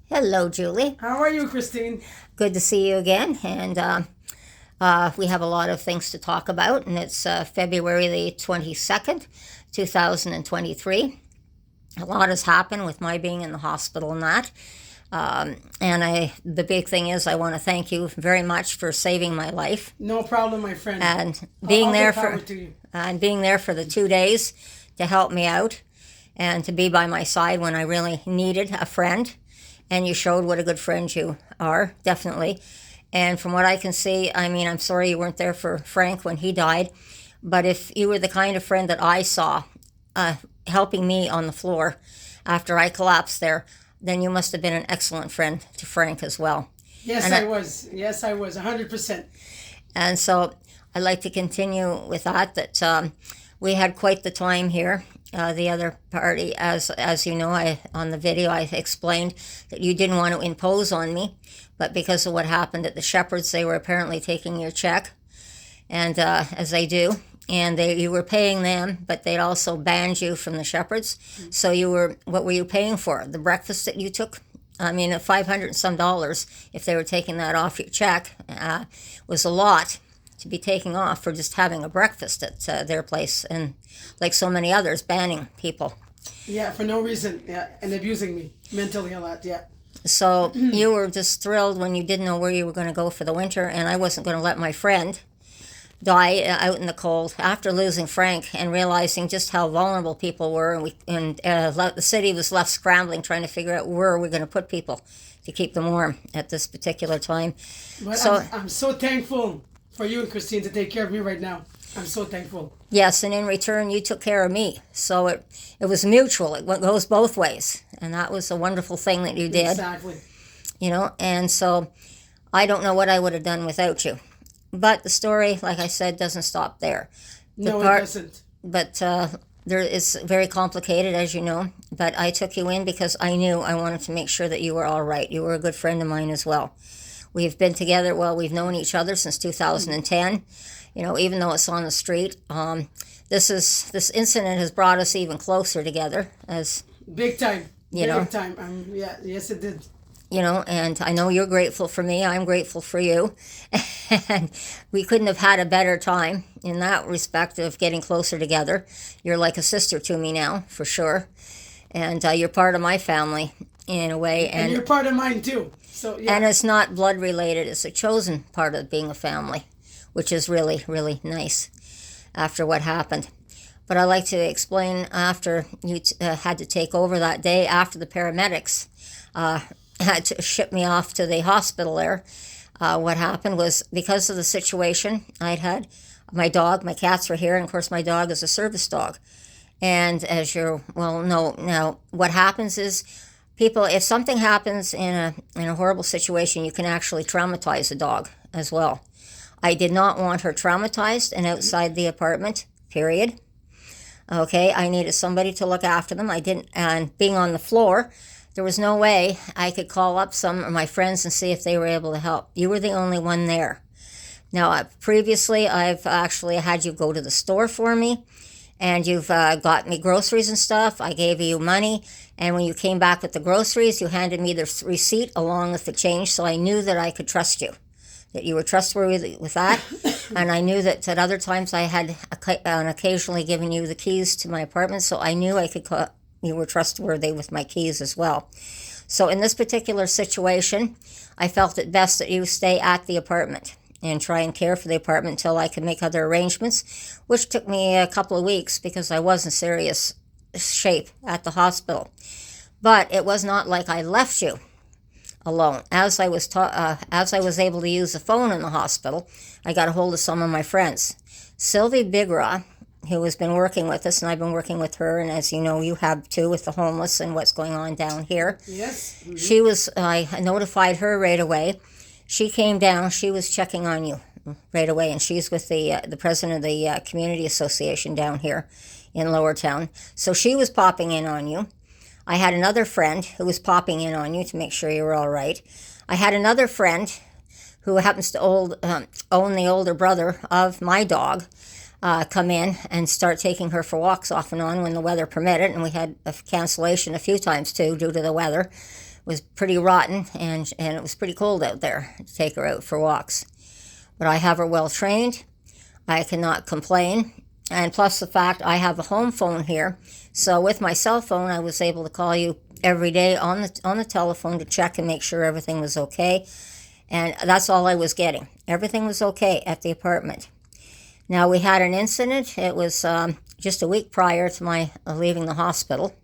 Hello, Julie. How are you, Christine? Good to see you again. And we have a lot of things to talk about. And it's February the 22nd, 2023. A lot has happened with my being in the hospital and that. The big thing is, I want to thank you very much for saving my life No problem, my friend. and being All there the power for to you. and being there for the 2 days to help me out and to be by my side when I really needed a friend. And you showed what a good friend you are, definitely. And from what I can see, I mean, I'm sorry you weren't there for Frank when he died, but if you were the kind of friend that I saw helping me on the floor after I collapsed there, then you must have been an excellent friend to Frank as well. Yes, And I was. Yes, I was. 100%. And so I'd like to continue with that we had quite the time here. The other party, as you know, I on the video I explained that you didn't want to impose on me, but because of what happened at the Shepherds, they were apparently taking your check, and as they do, and you were paying them, but they'd also banned you from the Shepherds. So what were you paying for? The breakfast that you took? I mean, at $500 and some dollars, if they were taking that off your check, was a lot to be taking off for just having a breakfast at their place, and like so many others, banning people. Yeah, for no reason. Yeah, and abusing me mentally a lot. Yeah. So you were just thrilled when you didn't know where you were going to go for the winter, and I wasn't going to let my friend die out in the cold after losing Frank and realizing just how vulnerable people were, the city was left scrambling trying to figure out where we're going to put people to keep them warm at this particular time. But So I'm so thankful for you and Christine to take care of me right now. I'm so thankful. yes, and in return you took care of me. So it was mutual. It goes both ways, and that was a wonderful thing that you did. Exactly. And so I don't know what I would have done without you. But the story, like I said, doesn't stop there. No, part- it doesn't. But there is very complicated, as you know. But I took you in because I knew I wanted to make sure that you were all right. You were a good friend of mine as well. We've been together, we've known each other since 2010. Even though it's on the street. This incident has brought us even closer together, as Big time. You know. Big time. Yeah, yes, it did. And I know you're grateful for me. I'm grateful for you. And we couldn't have had a better time in that respect of getting closer together. You're like a sister to me now, for sure. And you're part of my family in a way. And you're part of mine too. So, yeah. And it's not blood related. It's a chosen part of being a family, which is really, really nice after what happened. But I like to explain after you had to take over that day after the paramedics had to ship me off to the hospital there. What happened was because of the situation I'd had, my cats were here, and of course my dog is a service dog. And as you're well know now, what happens is people, if something happens in a horrible situation, you can actually traumatize a dog as well. I did not want her traumatized and outside the apartment, period. Okay, I needed somebody to look after them. I didn't, and being on the floor, there was no way I could call up some of my friends and see if they were able to help. You were the only one there. Now, previously, I've actually had you go to the store for me, and you've got me groceries and stuff. I gave you money, and when you came back with the groceries, you handed me the receipt along with the change, so I knew that I could trust you, that you were trustworthy with that. And I knew that at other times I had occasionally given you the keys to my apartment, so I knew you were trustworthy with my keys as well. So in this particular situation, I felt it best that you stay at the apartment and try and care for the apartment until I could make other arrangements, which took me a couple of weeks because I was in serious shape at the hospital. But it was not like I left you alone. As I was able to use the phone in the hospital, I got a hold of some of my friends. Sylvie Bigra, who has been working with us, and I've been working with her, and as you know, you have too, with the homeless and what's going on down here. Yes. Mm-hmm. I notified her right away. She came down, she was checking on you right away, and she's with the president of the community association down here in Lower Town. So she was popping in on you. I had another friend who was popping in on you to make sure you were all right. I had another friend who happens to own the older brother of my dog, come in and start taking her for walks off and on when the weather permitted. And we had a cancellation a few times too due to the weather, was pretty rotten, and it was pretty cold out there to take her out for walks. But I have her well trained. I cannot complain. And plus the fact I have a home phone here. So with my cell phone, I was able to call you every day on the telephone to check and make sure everything was okay. And that's all I was getting. Everything was okay at the apartment. Now, we had an incident. It was just a week prior to my leaving the hospital.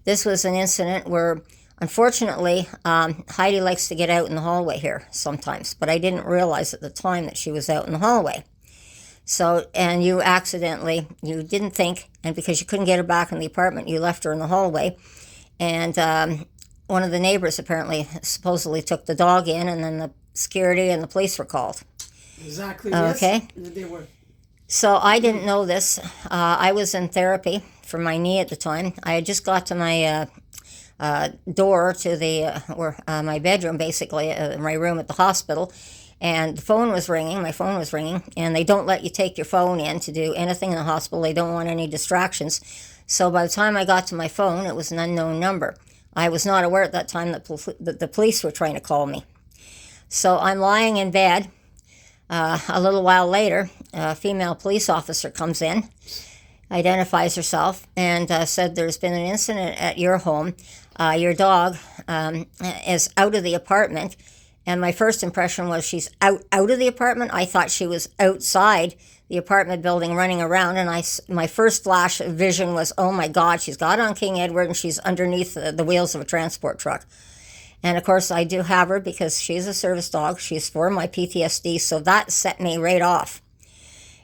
This was an incident where, unfortunately, Heidi likes to get out in the hallway here sometimes, but I didn't realize at the time that she was out in the hallway. So, and you didn't think, and because you couldn't get her back in the apartment, you left her in the hallway. And one of the neighbors apparently supposedly took the dog in, and then the security and the police were called. Exactly. Okay. Yes, they were. So I didn't know this. I was in therapy for my knee at the time. I had just got to my door to my bedroom, basically, my room at the hospital, and the phone was ringing. My phone was ringing, and they don't let you take your phone in to do anything in the hospital. They don't want any distractions. So by the time I got to my phone, it was an unknown number. I was not aware at that time that the police were trying to call me. So I'm lying in bed. A little while later, a female police officer comes in, identifies herself, and said there's been an incident at your home. Your dog is out of the apartment. And my first impression was she's out of the apartment. I thought she was outside the apartment building running around. And my first flash of vision was, oh my God, she's got on King Edward and she's underneath the wheels of a transport truck. And of course, I do have her because she's a service dog. She's for my PTSD, so that set me right off.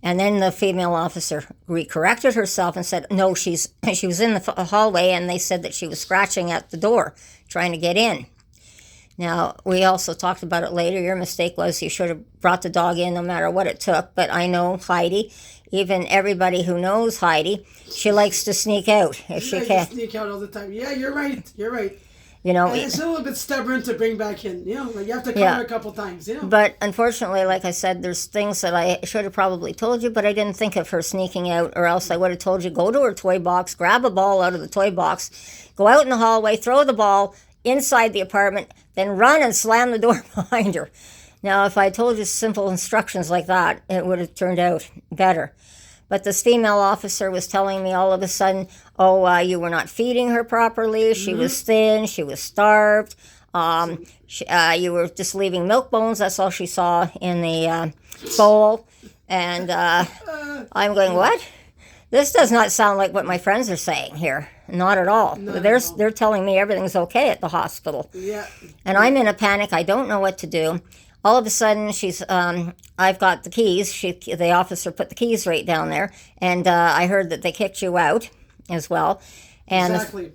And then the female officer corrected herself and said, no, she was in the hallway, and they said that she was scratching at the door, trying to get in. Now, we also talked about it later. Your mistake was you should have brought the dog in no matter what it took. But I know Heidi, even everybody who knows Heidi, she likes to sneak out if she can. Sneak out all the time. Yeah, you're right. You're right. You know, and it's a little bit stubborn to bring back in. You know, like you have to come her a couple times. You know. But unfortunately, like I said, there's things that I should have probably told you, but I didn't think of her sneaking out, or else I would have told you, go to her toy box, grab a ball out of the toy box, go out in the hallway, throw the ball inside the apartment, then run and slam the door behind her. Now, if I told you simple instructions like that, it would have turned out better. But this female officer was telling me all of a sudden, you were not feeding her properly. She was thin. She was starved. You were just leaving milk bones. That's all she saw in the bowl. And I'm going, what? This does not sound like what my friends are saying here. Not at all. They're telling me everything's okay at the hospital. Yeah. And I'm in a panic. I don't know what to do. All of a sudden, I've got the keys. The officer put the keys right down there. And I heard that they kicked you out as well. And exactly.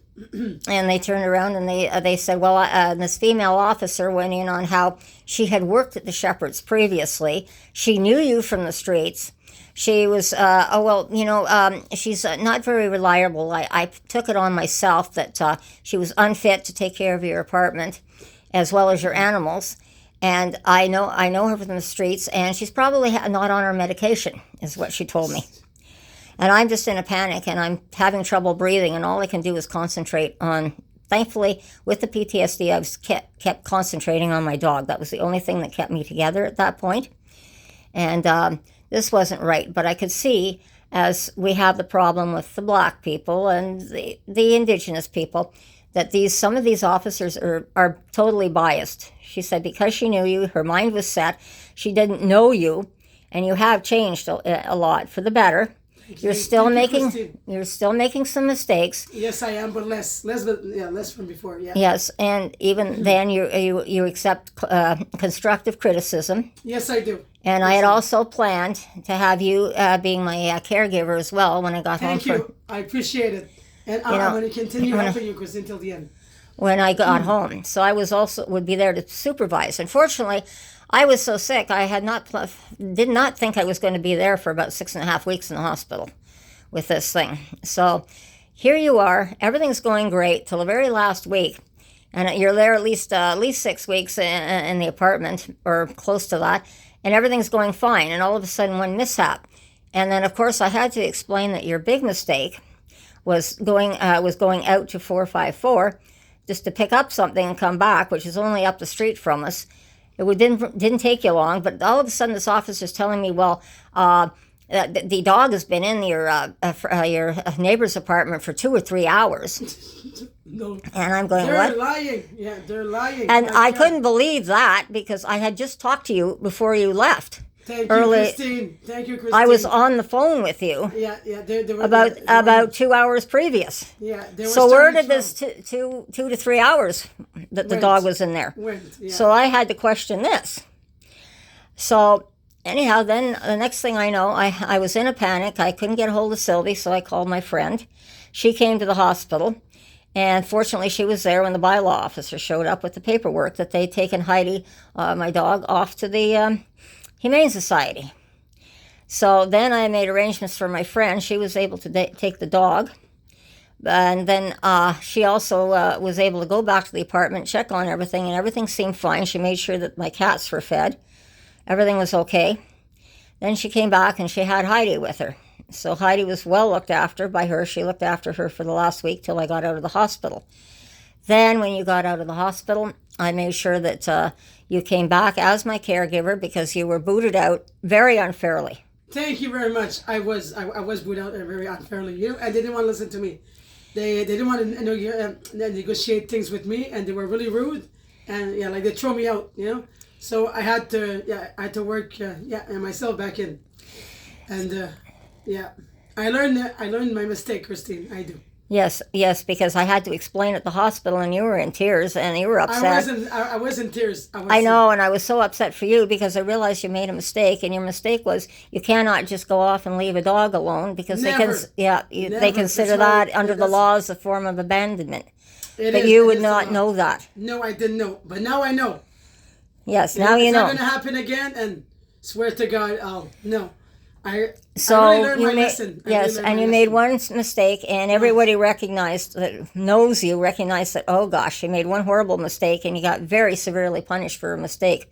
And they turned around and they said, this female officer went in on how she had worked at the Shepherds previously. She knew you from the streets. She was, she's not very reliable. I took it on myself that she was unfit to take care of your apartment as well as your animals. And I know her from the streets, and she's probably not on her medication, is what she told me. And I'm just in a panic, and I'm having trouble breathing, and all I can do is concentrate on, thankfully, with the PTSD, I was kept concentrating on my dog. That was the only thing that kept me together at that point. And this wasn't right, but I could see, as we have the problem with the Black people and the Indigenous people, that some of these officers are totally biased. She said because she knew you, her mind was set, she didn't know you, and you have changed a lot for the better. You're still making some mistakes. Yes, I am, but less from before. Yeah. Yes, and even then you accept constructive criticism. Yes, I do. And I had also planned to have you being my caregiver as well when I got home. Thank you. I appreciate it. And I'm going to continue helping you, Christine, until the end. When I got home. So I would be there to supervise. Unfortunately, I was so sick, I did not think I was going to be there for about 6.5 weeks in the hospital with this thing. So here you are. Everything's going great till the very last week. And you're there at least 6 weeks in the apartment or close to that. And everything's going fine. And all of a sudden, one mishap. And then, of course, I had to explain that your big mistake was going out to 454 just to pick up something and come back, which is only up the street from us. Didn't take you long, but all of a sudden this officer's telling me, well, the dog has been in your neighbor's apartment for 2 or 3 hours. No. And I'm going, They're what? lying. Yeah, they're lying. And My I God. couldn't believe that because I had just talked to you before you left. Thank early- you, Christine. Thank you, Christine. I was on the phone with you Yeah, they were, about 2 hours previous. Yeah, they were So where starting did this 2 to 3 hours that the Went. dog was in there? Went, yeah. So I had to question this. So anyhow, then the next thing I know, I was in a panic. I couldn't get a hold of Sylvie, so I called my friend. She came to the hospital, and fortunately she was there when the bylaw officer showed up with the paperwork that they'd taken Heidi, my dog, off to the Humane Society. So then I made arrangements for my friend. She was able to take the dog. And then she also was able to go back to the apartment, check on everything, and everything seemed fine. She made sure that my cats were fed. Everything was okay. Then she came back and she had Heidi with her. So Heidi was well looked after by her. She looked after her for the last week till I got out of the hospital. Then when you got out of the hospital, I made sure that you came back as my caregiver because you were booted out very unfairly. Thank you very much. I was booted out very unfairly. And they didn't want to listen to me. They didn't want to negotiate things with me, and they were really rude, and like they throw me out. So I had to work myself back in, and I learned my mistake, Christine. I do. Yes, because I had to explain at the hospital, and you were in tears, and you were upset. I was in tears. I know, and I was so upset for you because I realized you made a mistake, and your mistake was you cannot just go off and leave a dog alone because Never. they consider That's that why- under the that's- laws a form of abandonment. It But is- you it would is the not law. know that. No, I didn't know, but now I know. Yes, now you It's know. not gonna happen again, and swear to God, I'll no. I So really learned you my made lesson. I yes, really learned and my you made lesson. one mistake, and everybody recognized that recognized that. Oh gosh, you made one horrible mistake, and you got very severely punished for a mistake.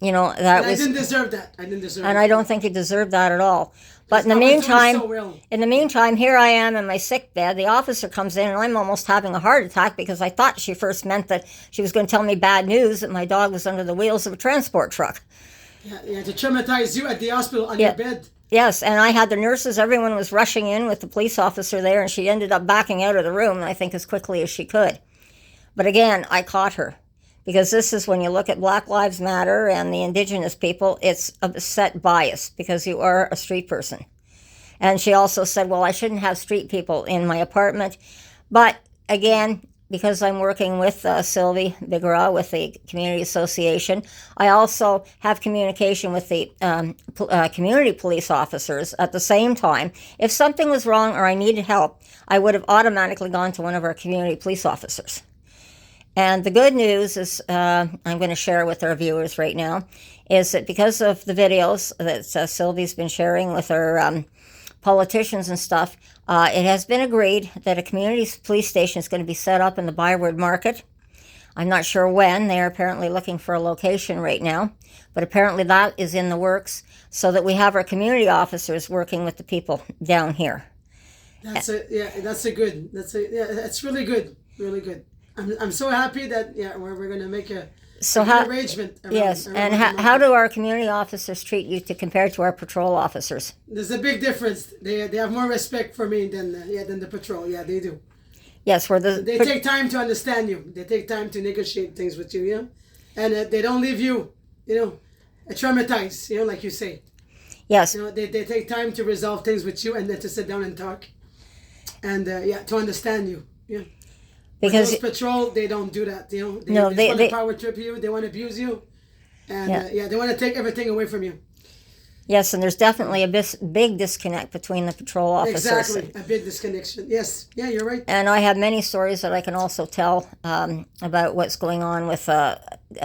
That And I was, didn't deserve that. I didn't deserve. and it. I don't think you deserved that at all. But in the I was doing meantime, so well. here I am in my sick bed. The officer comes in, and I'm almost having a heart attack because I thought she first meant that she was going to tell me bad news that my dog was under the wheels of a transport truck. Yeah, to traumatize you at the hospital on Yeah. your bed. Yes, and I had the nurses, everyone was rushing in with the police officer there, and she ended up backing out of the room, I think, as quickly as she could. But again, I caught her. Because this is when you look at Black Lives Matter and the Indigenous people, it's a set bias because you are a street person. And she also said, well, I shouldn't have street people in my apartment. But again, because I'm working with Sylvie Bigara with the Community Association, I also have communication with the community police officers at the same time. If something was wrong or I needed help, I would have automatically gone to one of our community police officers. And the good news is, I'm going to share with our viewers right now, is that because of the videos that Sylvie's been sharing with our politicians and stuff, it has been agreed that a community police station is going to be set up in the Byward Market. I'm not sure when. They're apparently looking for a location right now. But apparently that is in the works so that we have our community officers working with the people down here. That's really good, really good. I'm so happy that we're going to make a good arrangement. Around How do our community officers treat you compared to our patrol officers? There's a big difference. They have more respect for me than the patrol. Yeah, they do. Yes, They take time to understand you. They take time to negotiate things with you. And they don't leave you, traumatized. Like you say. Yes. They take time to resolve things with you and then to sit down and talk, and to understand you. Yeah. Because those patrol, they don't do that. They want to power trip you. They want to abuse you, and they want to take everything away from you. Yes, and there's definitely a big disconnect between the patrol officers. Exactly, a big disconnection. Yes, you're right. And I have many stories that I can also tell about what's going on with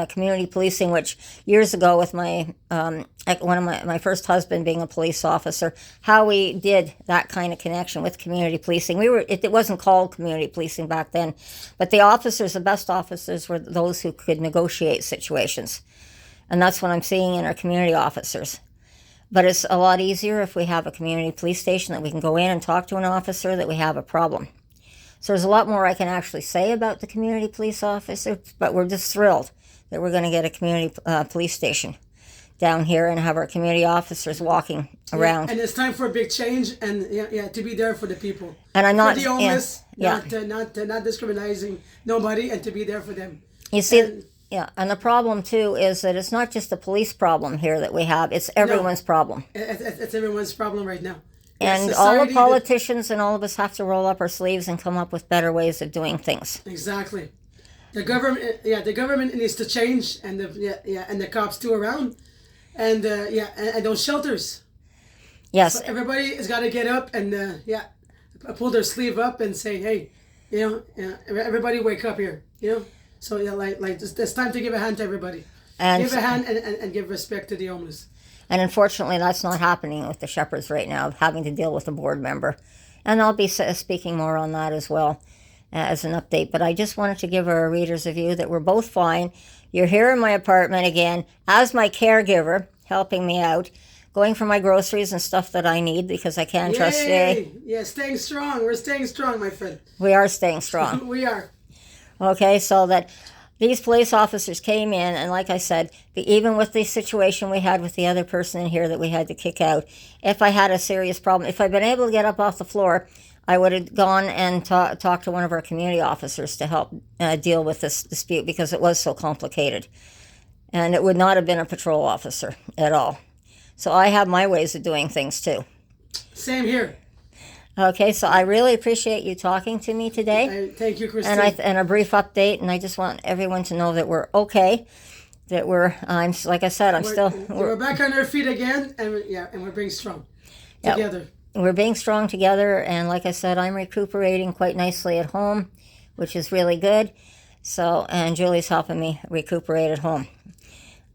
community policing, which years ago with my one of my first husband being a police officer, how we did that kind of connection with community policing. It wasn't called community policing back then, but the best officers were those who could negotiate situations. And that's what I'm seeing in our community officers. But it's a lot easier if we have a community police station that we can go in and talk to an officer that we have a problem. So there's a lot more I can actually say about the community police officer, but we're just thrilled that we're going to get a community police station down here and have our community officers walking around. And it's time for a big change, and to be there for the people. And I'm not for the homeless, yeah. not discriminating nobody, and to be there for them. You see, and the problem too is that it's not just a police problem here that we have; it's everyone's problem. It's everyone's problem right now. And all the politicians and all of us have to roll up our sleeves and come up with better ways of doing things. Exactly. The government needs to change, and the cops too around, and those shelters. Yes. So everybody has got to get up and pull their sleeve up and say, hey, everybody wake up here, So it's time to give a hand to everybody. And give a hand and give respect to the homeless. And unfortunately, that's not happening with the Shepherds right now, having to deal with a board member. And I'll be speaking more on that as well as an update. But I just wanted to give our readers a view that we're both fine. You're here in my apartment again as my caregiver, helping me out, going for my groceries and stuff that I need because I can't trust today. Yeah, staying strong. We're staying strong, my friend. We are staying strong. We are. Okay, so that these police officers came in, and like I said, even with the situation we had with the other person in here that we had to kick out, if I had a serious problem, if I'd been able to get up off the floor, I would have gone and talked to one of our community officers to help deal with this dispute because it was so complicated. And it would not have been a patrol officer at all. So I have my ways of doing things too. Same here. Okay, so I really appreciate you talking to me today. Thank you, Christine. And a brief update, and I just want everyone to know that we're okay. That we're we're back on our feet again, and we're being strong together. We're being strong together, and like I said, I'm recuperating quite nicely at home, which is really good. So, and Julie's helping me recuperate at home.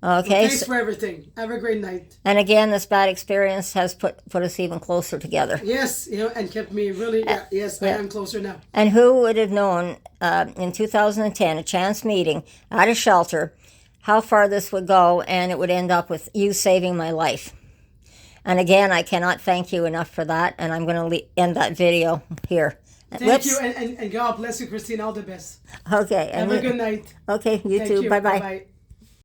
Okay. Well, thanks for everything. Have a great night. And again, this bad experience has put us even closer together. Yes, and kept me really. Yes, I am closer now. And who would have known in 2010, a chance meeting at a shelter, how far this would go, and it would end up with you saving my life. And again, I cannot thank you enough for that. And I'm going to end that video here. Thank you, and God bless you, Christine. All the best. Okay. Have a good night. Okay, you too. Bye-bye. Bye-bye.